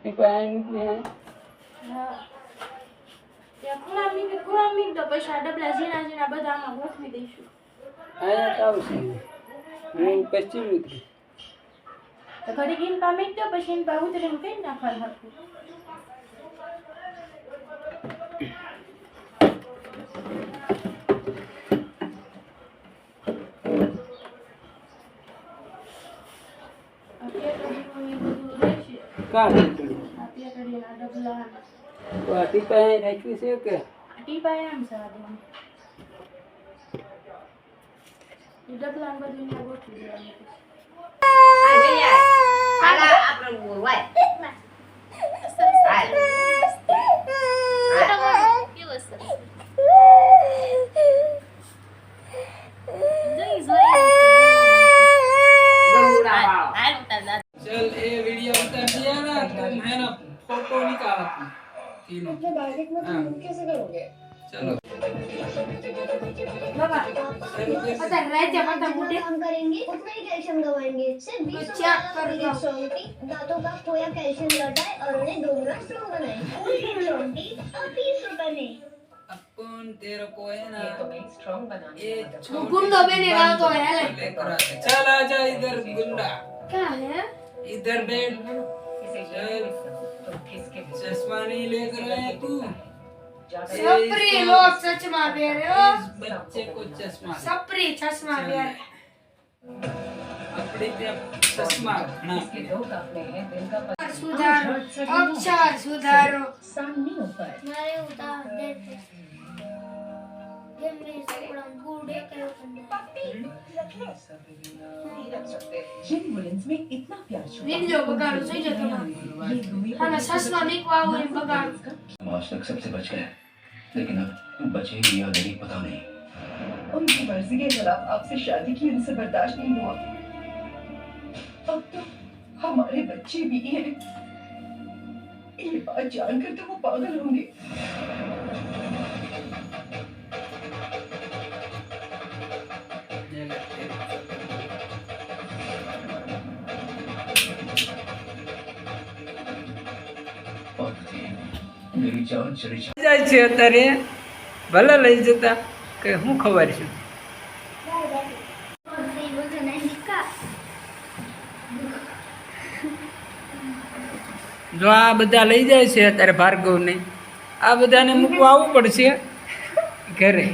હા ત્યાં ખૂણામી તો પછી આ ડબલા ઝીણા ઝીણા બધા આમાં ગોઠવી દઈશું. અહીંયા તો આવશે હું પશ્ચિમ ઉતરી તો ઘડી ગીન પામી દો પછી ઇન પા ઉતરીને કઈ નાખવાનું હતું. કાં નીકળી ડબલા ટીપા અહીં રાખવી છે કે ટીપા એમ સારું ડબલા બધું ગોઠવી દેવાનું. चल ये वीडियो उतार दिया ना तुम है ना फोटो निकाल तीनों कैसे करोगे? चलो बाबा पता रहते पता मुझे काम करेंगे उतना ही कैल्शियम दवाएंगे सिर्फ 20 चेक कर लो। दांतों का खोया कैल्शियम लौटाए और उन्हें दोगुना स्ट्रॉन्ग बनाए पूरी रोटी और 20 रुपए में अपन तेरे को है ना स्ट्रॉन्ग बनाने ये गुंडो बनेगा तो है लेकर आते चल आजा इधर गुंडा क्या है इधर बैठ चश्मा नहीं लेकर आया तू सप्री लोग चश्मा दे रहे हो इस बच्चे को चश्मा दे। सप्री चश्मा दे रहे अपने पे चश्मा घना सुधारो अच्छा सुधारो सामने ऊपर मारे उतार देते गेम में थोड़ा गुड़े करो जिन विलेंस में इतना प्यार छुपा वीडियो बगाड़ो सही जगह हमें चश्मा नहीं पाओ ये बगाड़ो आज तक सबसे बच गए लेकिन अब बचेंगे या नहीं पता नहीं। उनकी मर्जी के खिलाफ आपसे शादी की उनसे बर्दाश्त नहीं हुआ अब तो हमारे बच्चे भी हैं ये बात जानकर तो वो पागल होंगे और मेरी जान चली જાય છે અત્યારે ભલે લઈ જતા કે હું ખબર છે જો આ બધા લઈ જાય છે અત્યારે ભાર્ગવને આ બધાને મૂકવા આવવું પડશે ઘરે